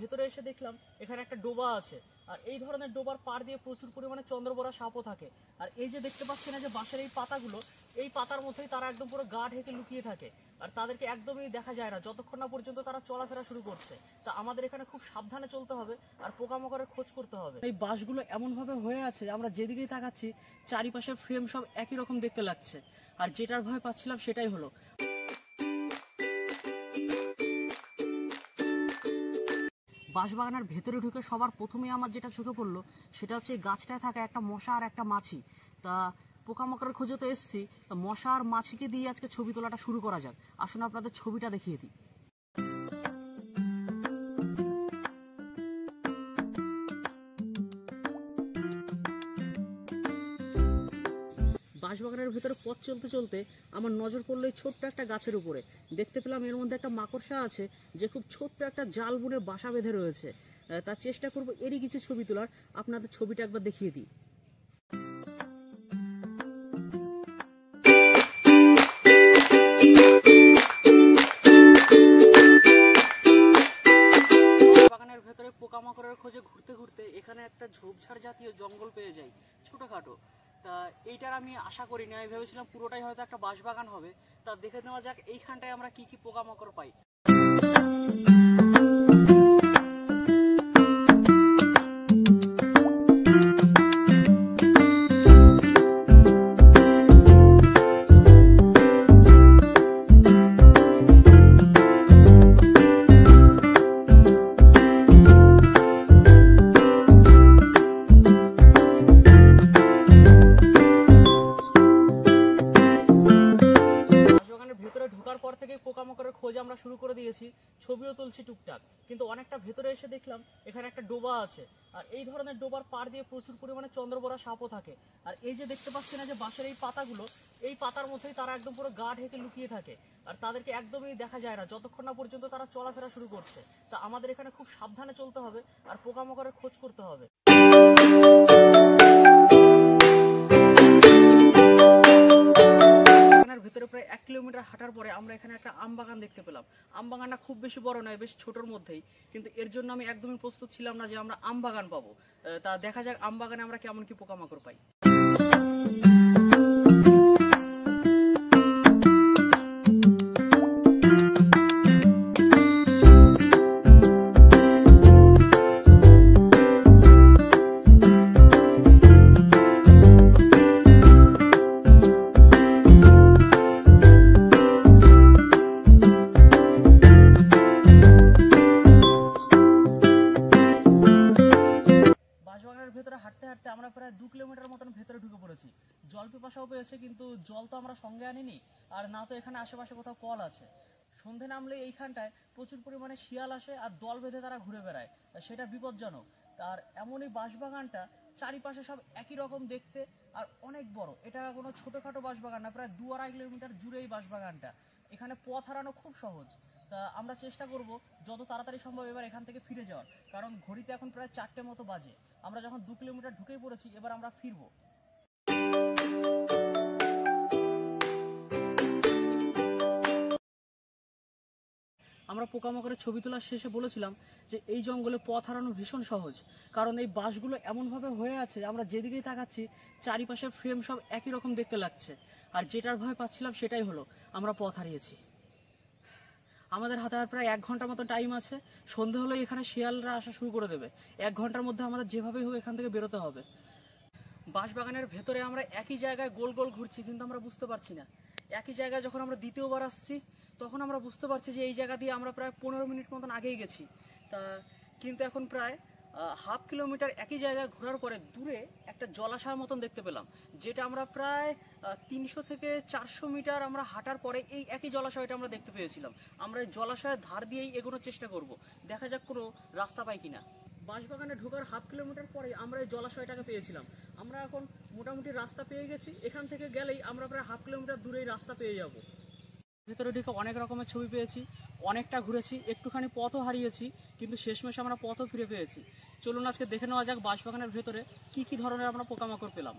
ভেতরে এসে দেখলাম এখানে একটা ডোবা আছে, আর এই ধরনের ডোবার পাড় দিয়ে প্রচুর পরিমাণে চন্দ্রবোরা সাপও থাকে। আর এই যে দেখতে পাচ্ছি না যে বাঁশের এই পাতাগুলো, এই পাতার মধ্যেই তারা একদম পুরো গা ঢেকে লুকিয়ে থাকে, আর তাদেরকে একদমই দেখা যায় না যতক্ষণ না পর্যন্ত তারা চলাফেরা শুরু করছে। তা আমাদের এখানে খুব সাবধানে চলতে হবে আর পোকামাকড়ের খোঁজ করতে হবে। এই বাঁশগুলো এমন ভাবে হয়ে আছে আমরা যেদিকেই তাকাচ্ছি চারিপাশের ফ্রেম সব একই রকম দেখতে লাগছে, আর যেটার ভয় পাচ্ছিলাম সেটাই হলো। বাঁশবাগানের ভেতরে ঢুকে সবার প্রথমেই আমার যেটা চোখে পড়লো সেটা হচ্ছে গাছটায় থাকা একটা মশা আর একটা মাছি। তা পোকামাকড়ের খোঁজে তো এসছি, মশা আর মাছিকে দিয়ে আজকে ছবি তোলাটা শুরু করা যাক। আসুন আপনাদের ছবিটা দেখিয়ে দিই। বাঁশবাগানের ভেতরে পথ চলতে চলতে আমার নজর পড়লো এই ছোট্ট একটা গাছের উপরে। দেখতে পেলাম এর মধ্যে একটা মাকড়সা আছে যে খুব ছোট্ট একটা জাল বুনে বাসা বেঁধে রয়েছে। তার চেষ্টা করব এরই কিছু ছবি তোলার। আপনাদের ছবিটা একবার দেখিয়ে দিই। বাগানের ভেতরে পোকামাকড়ের খোঁজে ঘুরতে ঘুরতে এখানে একটা ঝোপঝাড় জাতীয় জঙ্গল পেয়ে যাই, ছোটখাটো। তা এইটার আমি আশা করি না, আমি ভেবেছিলাম পুরোটাই হয়তো একটা বাঁশবাগান হবে। তা দেখে নেওয়া যাক এইখানটায় আমরা কি কি পোকামাকড় পাই। ঢোকার পর থেকে পোকামাকড়ের খোঁজ আমরা শুরু করে দিয়েছি, ছবিও তুলছি টুকটাক। কিন্তু অনেকটা ভেতরে এসে দেখলাম এখানে একটা ডোবা আছে, আর এই ধরনের ডোবার পাড় দিয়ে প্রচুর পরিমাণে চন্দ্রবোরা সাপও থাকে। আর এই যে দেখতে পাচ্ছি না যে বাঁশের এই পাতাগুলো, এই পাতার মধ্যেই তারা একদম পুরো গা ঢেকে লুকিয়ে থাকে, আর তাদেরকে একদমই দেখা যায় না যতক্ষণ না পর্যন্ত তারা চলাফেরা শুরু করছে। তা আমাদের এখানে খুব সাবধানে চলতে হবে আর পোকামাকড়ের খোঁজ করতে হবে। ভেতরে প্রায় 1 কিলোমিটার হাঁটার পরে আমরা এখানে একটা আম বাগান দেখতে পেলাম। আম বাগানটা খুব বেশি বড় নয়, বেশ ছোটর মধ্যেই, কিন্তু এর জন্য আমি একদমই প্রস্তুত ছিলাম না যে আমরা আম বাগান পাবো। তা দেখা যাক আম বাগানে আমরা কেমন কি পোকামাকড় পাই। ভেতরে হাঁটতে হাঁটতে আমরা প্রায় 2 কিলোমিটার মতন ভেতরে ঢুকে পড়েছি। জল পিপাসাও পেয়েছে, কিন্তু জল তো আমরা সঙ্গে আনিনি, আর না তো এখানে আশেপাশে কোথাও কল আছে। সন্ধে নামলে এইখানটায় প্রচুর পরিমাণে শিয়াল আসে আর দল বেঁধে তারা ঘুরে বেড়ায়, সেটা বিপজ্জনক। আর এমনই বাঁশবাগানটা চারিপাশে সব একই রকম দেখতে আর অনেক বড়। এটা কোনো ছোটখাটো বাঁশবাগান না, প্রায় 2-2.5 কিলোমিটার জুড়ে এই বাঁশবাগানটা। এখানে পথ হারানো খুব সহজ। তা আমরা চেষ্টা করব যত তাড়াতাড়ি সম্ভব এবার এখান থেকে ফিরে যাওয়ার, কারণ ঘড়িতে এখন প্রায় 4টে মতো বাজে। আমরা যখন 2 কিলোমিটার ঢুকেই পড়েছি, এবার আমরা ফিরবো। আমরা পোকামাকড়ের ছবি তোলার শেষে বলেছিলাম যে এই জঙ্গলে পথ হারানো ভীষণ সহজ, কারণ এই বাঁশগুলো এমনভাবে হয়ে আছে আমরা যেদিকেই তাকাচ্ছি চারিপাশের ফ্রেম সব একই রকম দেখতে লাগছে, আর যেটার ভয় পাচ্ছিলাম সেটাই হলো, আমরা পথ হারিয়েছি। আমাদের হাতে আর প্রায় 1 ঘন্টার মতো টাইম আছে। সন্ধে হলে এখানে শিয়ালরা আসা শুরু করে দেবে। 1 ঘন্টার মধ্যে আমাদের যেভাবেই হোক এখান থেকে বেরোতে হবে। বাঁশবাগানের ভেতরে আমরা একই জায়গায় গোল গোল ঘুরছি, কিন্তু আমরা বুঝতে পারছি না। একই জায়গায় যখন আমরা দ্বিতীয়বার আসছি তখন আমরা বুঝতে পারছি যে এই জায়গা দিয়ে আমরা প্রায় 15 মিনিট মতন আগেই গেছি। তা কিন্তু এখন প্রায় 1/2 কিলোমিটার একই জায়গায় ঘোরার পরে দূরে একটা জলাশয় মতন দেখতে পেলাম, যেটা আমরা প্রায় 300 থেকে 400 মিটার আমরা হাঁটার পরে এই একই জলাশয়টা আমরা দেখতে পেয়েছিলাম। আমরা এই জলাশয়ের ধার দিয়েই এগোনোর চেষ্টা করব, দেখা যাক কোনো রাস্তা পাই কিনা। বাঁশবাগানে ঢোকার 1/2 কিলোমিটার পরে আমরা এই জলাশয়টাকে পেয়েছিলাম। আমরা এখন মোটামুটি রাস্তা পেয়ে গেছি, এখান থেকে গেলেই আমরা প্রায় 1/2 কিলোমিটার দূরেই রাস্তা পেয়ে যাব। ভেতরে ঢুকে অনেক রকমের ছবি পেয়েছি, অনেকটা ঘুরেছি, একটুখানি পথও হারিয়েছি, কিন্তু শেষমেশ আমরা পথও ফিরে পেয়েছি। চলুন আজকে দেখে নেওয়া যাক বাঁশবাগানের ভেতরে কি কি ধরনের আমরা পোকামাকড় পেলাম।